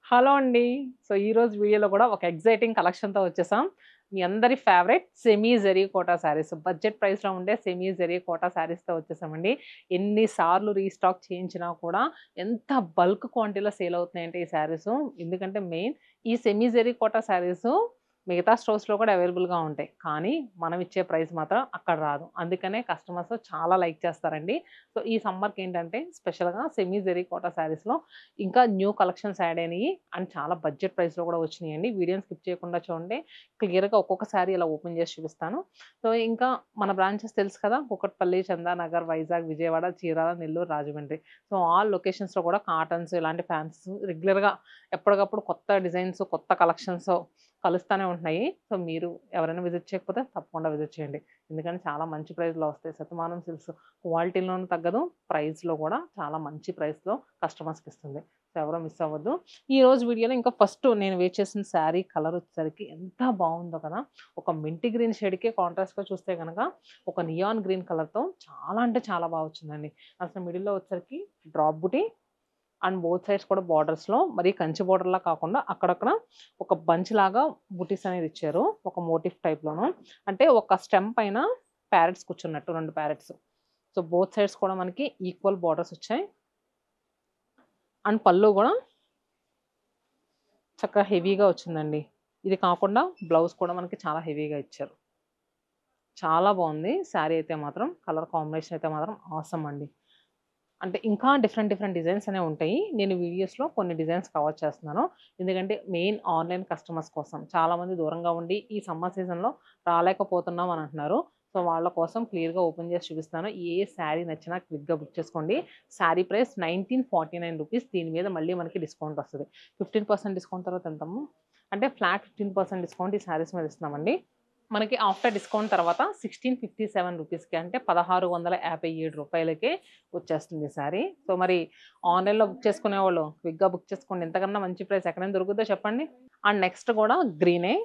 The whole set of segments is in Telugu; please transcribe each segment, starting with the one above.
హలో అండి. సో, ఈరోజు వీడియోలో కూడా ఒక ఎక్సైటింగ్ కలెక్షన్‌తో వచ్చేసాం. మీ అందరి favourite semi zari quota saris. Budget ప్రైస్‌లో ఉండే సెమీ జరీ కోటా శారీస్‌తో వచ్చేసామండి. ఎన్ని సార్లు రీస్టాక్ చేయించినా కూడా ఎంత బల్క్ క్వాంటిటీలో సేల్ అవుతున్నాయంటే ఈ శారీసు. ఎందుకంటే మెయిన్ ఈ సెమీ జరీ కోటా శారీసు మిగతా స్టోర్స్‌లో కూడా అవైలబుల్‌గా ఉంటాయి. కానీ మనం ఇచ్చే ప్రైస్ మాత్రం అక్కడ రాదు. అందుకనే కస్టమర్స్ చాలా లైక్ చేస్తారండి. సో, ఈ సమ్మర్‌కి ఏంటంటే స్పెషల్‌గా సెమీ జరీ కోటా శారీస్‌లో ఇంకా న్యూ కలెక్షన్స్ యాడ్ అయినాయి. అండ్ చాలా బడ్జెట్ ప్రైస్‌లో కూడా వచ్చినాయండి. వీడియోని స్కిప్ చేయకుండా చూడండి. క్లియర్‌గా ఒక్కొక్క సారీ ఇలా ఓపెన్ చేసి చూపిస్తాను. సో, ఇంకా మన బ్రాంచెస్ తెలుసు కదా! కూకట్పల్లి, చందానగర్, వైజాగ్, విజయవాడ, చీరాల, నెల్లూరు, రాజమండ్రి. సో, ఆల్ లొకేషన్స్‌లో కూడా కాటన్స్ ఇలాంటి ఫ్యాన్సీస్ రెగ్యులర్‌గా ఎప్పటికప్పుడు కొత్త డిజైన్స్, కొత్త కలెక్షన్స్ కలుస్తానే ఉంటున్నాయి. సో, మీరు ఎవరైనా విజిట్ చేయకపోతే తప్పకుండా విజిట్ చేయండి. ఎందుకంటే చాలా మంచి ప్రైస్‌లో వస్తాయి. శతమానం సిల్క్స్ క్వాలిటీలోనూ తగ్గదు. ప్రైస్‌లో కూడా చాలా మంచి ప్రైస్‌లో కస్టమర్స్‌కి ఇస్తుంది. సో, ఎవరు మిస్ అవ్వద్దు. ఈరోజు వీడియోలో ఇంకా ఫస్ట్ నేను వేర్ చేసిన శారీ కలర్ వచ్చేసరికి ఎంత బావుందో కదా! ఒక మింట్ గ్రీన్ షేడ్‌కే కాంట్రాస్ట్‌గా చూస్తే గనక ఒక నియాన్ గ్రీన్ కలర్‌తో చాలా అంటే చాలా బా వచ్చిందండి. అసలు మిడిల్‌లో వచ్చేసరికి drop buti and both sides కూడా బోర్డర్స్‌లో మరి కంచి బోర్డర్‌లా కాకుండా అక్కడక్కడ ఒక బంచ్ లాగా బుటీస్ అనేది ఇచ్చారు. ఒక మోటిఫ్ టైప్‌లోను. అంటే ఒక స్టెమ్ పైన ప్యారట్స్ కూర్చున్నట్టు 2 ప్యారట్స్. సో, బోత్ సైడ్స్ కూడా మనకి ఈక్వల్ బోర్డర్స్ వచ్చాయి. అండ్ పళ్ళు గూడా చక్కగా హెవీగా వచ్చిందండి. ఇది కాకుండా బ్లౌజ్ కూడా మనకి చాలా హెవీగా ఇచ్చారు. చాలా బావుంది. శారీ అయితే మాత్రం కలర్ కాంబినేషన్ అయితే మాత్రం ఆసమ్ అండి. అంటే ఇంకా డిఫరెంట్ డిజైన్స్ అనేవి ఉంటాయి. నేను వీడియోస్‌లో కొన్ని డిజైన్స్ కవర్ చేస్తున్నాను. ఎందుకంటే మెయిన్ ఆన్‌లైన్ కస్టమర్స్ కోసం. చాలామంది దూరంగా ఉండి ఈ సమ్మర్ సీజన్‌లో రాలేకపోతున్నాం అని అంటున్నారు. సో, వాళ్ళ కోసం క్లియర్‌గా ఓపెన్ చేసి చూపిస్తాను. ఏ శారీ నచ్చినా క్విక్‌గా బుక్ చేసుకోండి. శారీ ప్రైస్ ₹1949 దీని మీద మళ్ళీ మనకి డిస్కౌంట్ వస్తది. 15% డిస్కౌంట్ తర్వాత ఎంతమ్మా? అంటే ఫ్లాట్ 15% డిస్కౌంట్ ఈ శారీస్ మీద ఇస్తున్నామండి. మనకి ఆఫ్టర్ డిస్కౌంట్ తర్వాత ₹1657కి అంటే ₹1657కే వచ్చేస్తుంది సారీ. సో, మరి ఆన్‌లైన్‌లో బుక్ చేసుకునేవాళ్ళు క్విక్‌గా బుక్ చేసుకోండి. ఇంతకన్నా మంచి ప్రైస్ ఎక్కడైనా దొరుకుద్దో చెప్పండి. అండ్ నెక్స్ట్ కూడా గ్రీనే.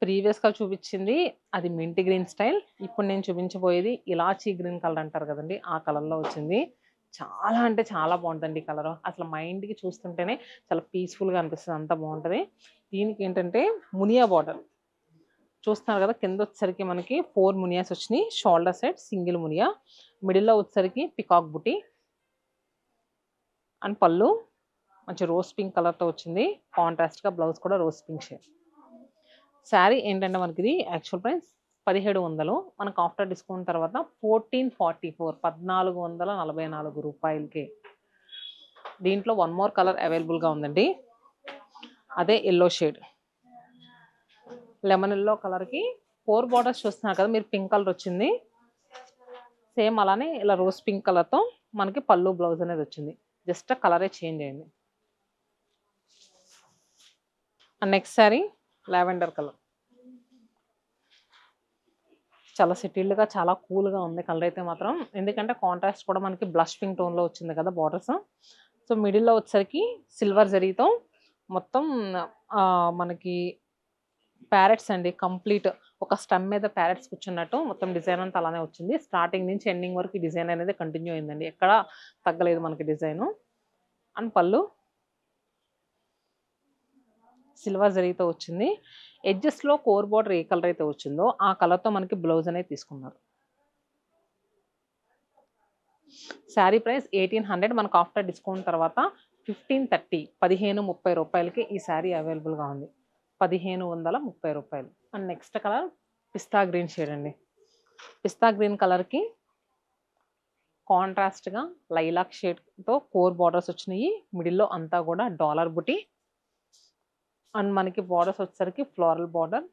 ప్రీవియస్‌గా చూపించింది అది మింట్ గ్రీన్ స్టైల్. ఇప్పుడు నేను చూపించబోయేది ఇలాచీ గ్రీన్ కలర్ అంటారు కదండీ! ఆ కలర్‌లో వచ్చింది. చాలా అంటే చాలా బావుంటదండి ఈ కలరు. అసలు మైండ్‌కి చూస్తుంటేనే చాలా పీస్‌ఫుల్‌గా అనిపిస్తది. అంత బావుంటది. దీనికేంటంటే మునియా బోర్డర్. చూస్తున్నారు కదా! కిందొచ్చేసరికి మనకి 4 మునియాస్ వచ్చినియి. షోల్డర్ సైడ్ సింగిల్ మునియా. మిడిల్‌లో వచ్చేసరికి పికాక్ బుటీ అండ్ పళ్ళు మంచి రోజ్ పింక్ కలర్‌తో వచ్చింది. కాంట్రాస్ట్‌గా బ్లౌజ్ కూడా రోజ్ పింక్ షేడ్. శారీ ఏంటంటే మనకిది యాక్చువల్ ప్రైస్ 1700 మనకు ఆఫ్టర్ డిస్కౌంట్ తర్వాత 1444 రూపాయలకే. దీంట్లో వన్ మోర్ కలర్ అవైలబుల్‌గా ఉందండి. అదే యెల్లో షేడ్. లెమన్ యెల్లో కలర్‌కి 4 బోర్డర్స్ చూస్తున్నారు కదా! మీరు పింక్ కలర్ వచ్చింది. సేమ్ అలానే ఇలా రోజ్ పింక్ కలర్‌తో మనకి పళ్ళు, బ్లౌజ్ అనేది వచ్చింది. జస్ట్ కలరే చేంజ్ అయింది. And next sari lavender colour. చాలా సెటిల్డ్‌గా చాలా కూల్‌గా ఉంది కలర్ అయితే మాత్రం. ఎందుకంటే కాంట్రాస్ట్ కూడా మనకి బ్లష్ పింక్ టోన్‌లో వచ్చింది కదా! బోర్డర్స్. సో, మిడిల్‌లో వచ్చేసరికి సిల్వర్ జరీతో మొత్తం మనకి ప్యారెట్స్ అండి కంప్లీట్. ఒక స్టెమ్ మీద ప్యారెట్స్ కూర్చున్నట్టు మొత్తం డిజైన్ అంతా అలానే వచ్చింది. స్టార్టింగ్ నుంచి ఎండింగ్ వరకు ఈ డిజైన్ అనేది కంటిన్యూ అయిందండి. ఎక్కడ తగ్గలేదు మనకి డిజైను. అండ్ పళ్ళు సిల్వర్ జరీతో వచ్చింది. ఎడ్జెస్‌లో కోర్ బోర్డర్ ఏ కలర్ అయితే వచ్చిందో ఆ కలర్‌తో మనకి బ్లౌజ్ అనేది తీసుకున్నారు. శారీ ప్రైస్ 1800 మనకు ఆఫ్టర్ డిస్కౌంట్ తర్వాత 1530 రూపాయలకి ఈ శారీ అవైలబుల్‌గా ఉంది. రూ. 1530. And next colour pista green shade అండి. పిస్తా గ్రీన్ కలర్‌కి కాంట్రాస్ట్‌గా లైలాక్ షేడ్‌తో కోర్ బోర్డర్స్ వచ్చినాయి. మిడిల్‌లో అంతా కూడా డాలర్ బుటీ అండ్ మనకి బోర్డర్స్ వచ్చేసరికి ఫ్లోరల్ బోర్డర్,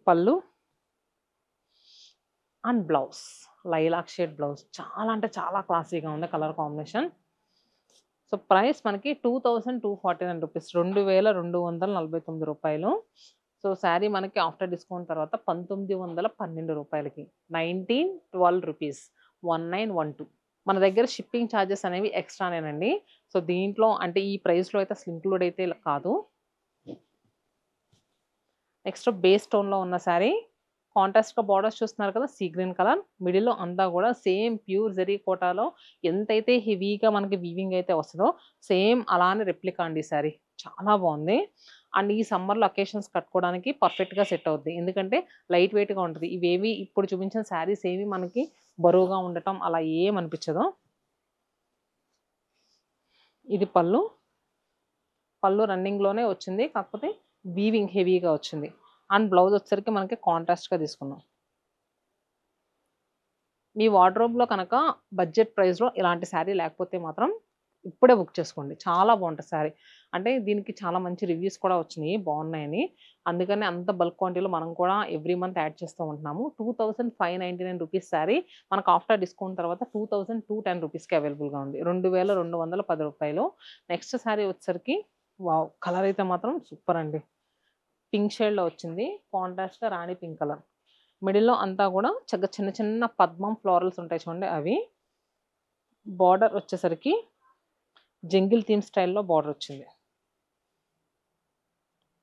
పళ్ళు and blouse. Lilac shade blouse. చాలా అంటే చాలా క్లాసీగా ఉంది కలర్ కాంబినేషన్. సో, ప్రైస్ మనకి రూ. 2249. సో, శారీ మనకి ఆఫ్టర్ డిస్కౌంట్ తర్వాత రూ. 1912 రూపీస్. 1912. మన దగ్గర షిప్పింగ్ చార్జెస్ అనేవి ఎక్స్‌ట్రానేనండి. సో, దీంట్లో అంటే ఈ ప్రైస్‌లో అయితే అసలు ఇంక్లూడ్ అయితే కాదు. నెక్స్ట్ బేస్ టోన్‌లో ఉన్న శారీ కాంట్రాస్ట్‌గా బార్డర్స్ చూస్తున్నారు కదా! Sea green colour. మిడిల్‌లో అంతా కూడా సేమ్ ప్యూర్ జరీ కోటాలో ఎంతైతే హెవీగా మనకి వీవింగ్ అయితే వస్తదో, సేమ్ అలానే రెప్లికా అండి ఈ సారీ. చాలా బావుంది. అండ్ ఈ సమ్మర్‌లో అకేషన్స్ కట్టుకోవడానికి పర్ఫెక్ట్‌గా సెట్ అవుద్ది. ఎందుకంటే లైట్ వెయిట్‌గా ఉంటది. ఇవేవి ఇప్పుడు చూపించిన శారీస్ ఏవి మనకి బరువుగా ఉండటం అలా ఏమనిపించదు. ఇది పళ్ళు. పళ్ళు రన్నింగ్‌లోనే వచ్చింది. కాకపోతే వీవింగ్ హెవీగా వచ్చింది. అండ్ బ్లౌజ్ వచ్చేసరికి మనకి కాంట్రాస్ట్‌గా తీసుకున్నాం. మీ వార్డ్‌రోబ్‌లో కనుక బడ్జెట్ ప్రైస్‌లో ఇలాంటి శారీ లేకపోతే మాత్రం ఇప్పుడే బుక్ చేసుకోండి. చాలా బావుంటది శారీ. అంటే దీనికి చాలా మంచి రివ్యూస్ కూడా వచ్చినియి బావున్నాయని. అందుకని అంత బల్క్ క్వాంటిటీలో మనం కూడా ఎవ్రీ మంత్ యాడ్ చేస్తూ ఉంటున్నాము. రూ. 2599 శారీ మనకు ఆఫ్టర్ డిస్కౌంట్ తర్వాత 2210 రూపీస్‌కి అవైలబుల్‌గా ఉంది. రూ. 2210. నెక్స్ట్ శారీ వచ్చేసరికి వావ్! కలర్ అయితే మాత్రం సూపర్ అండి. పింక్ షేడ్‌లో వచ్చింది. కాంట్రాస్ట్‌గా రాణి పింక్ కలర్. మిడిల్‌లో అంతా గూడా చిన్న చిన్న పద్మం ఫ్లోరల్స్ ఉంటాయి చూడండి అవి. బోర్డర్ వచ్చేసరికి జంగిల్ థీమ్ స్టైల్‌లో బోర్డర్ వచ్చింది.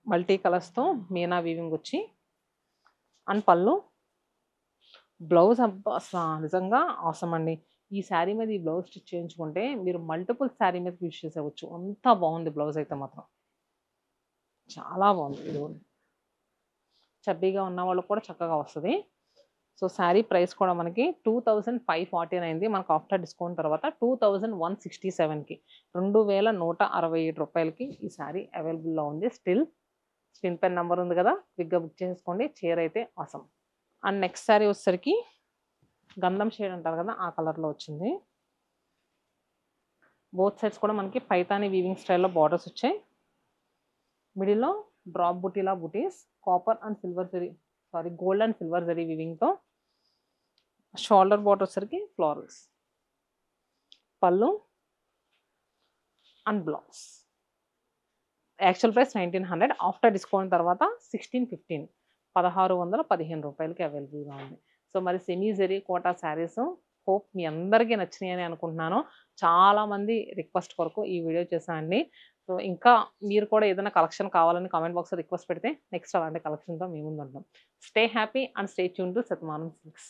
మల్టీ కలర్స్‌తో మీనా వీవింగ్ వచ్చి అండ్ పళ్ళు. బ్లౌజ్ అబ్బా! అసల నిజంగా ఆసమ్ అండి. ఈ శారీ మీద ఈ బ్లౌజ్ స్టిచ్ చేయించుకుంటే మీరు మల్టిపుల్ శారీ మీదకి యూజ్ చేసేయవచ్చు. అంత బావుంది బ్లౌజ్ అయితే మాత్రం. చాలా బావుంది. ఇదిగోండి. చబ్బీగా ఉన్నవాళ్ళకి కూడా చక్కగా వస్తది. సో, శారీ ప్రైస్ కూడా మనకి 2549 మనకు ఆఫ్టర్ డిస్కౌంట్ తర్వాత 2167కి రూ. 2167కి ఈ శారీ అవైలబుల్‌లో ఉంది. స్క్రీన్ పైన నంబర్ ఉంది కదా! క్విక్‌గా బుక్ చేసేసుకోండి. చీర అయితే ఆసమ్. అండ్ నెక్స్ట్ శారీ వచ్చేసరికి గంధం షేడ్ అంటారు కదా! ఆ కలర్‌లో వచ్చింది. బోత్ సైడ్స్ కూడా మనకి పైతాని వీవింగ్ స్టైల్‌లో బోర్డర్స్ వచ్చాయి. మిడిల్‌లో drop బుటీలా buttis gold and silver zari వీవింగ్‌తో షోల్డర్ బోర్డర్ వచ్చేసరికి ఫ్లోరల్స్. పళ్ళు and blouse. Actual price 1900 after discount తర్వాత 1615 రూ. 1615కి అవైలబుల్‌గా ఉంది. సో, మరి semi zari quota sarees hope మీ అందరికీ నచ్చినాయని అనుకుంటున్నాను. చాలామంది రిక్వెస్ట్ కొరకు ఈ వీడియో చేశానండి. సో, ఇంకా మీరు కూడా ఏదైనా కలెక్షన్ కావాలని కామెంట్ బాక్స్‌లో రిక్వెస్ట్ పెడితే నెక్స్ట్ అలాంటి కలెక్షన్‌తో మీ ముందుంటాం. Stay happy and stay tune to Shatamanam silks.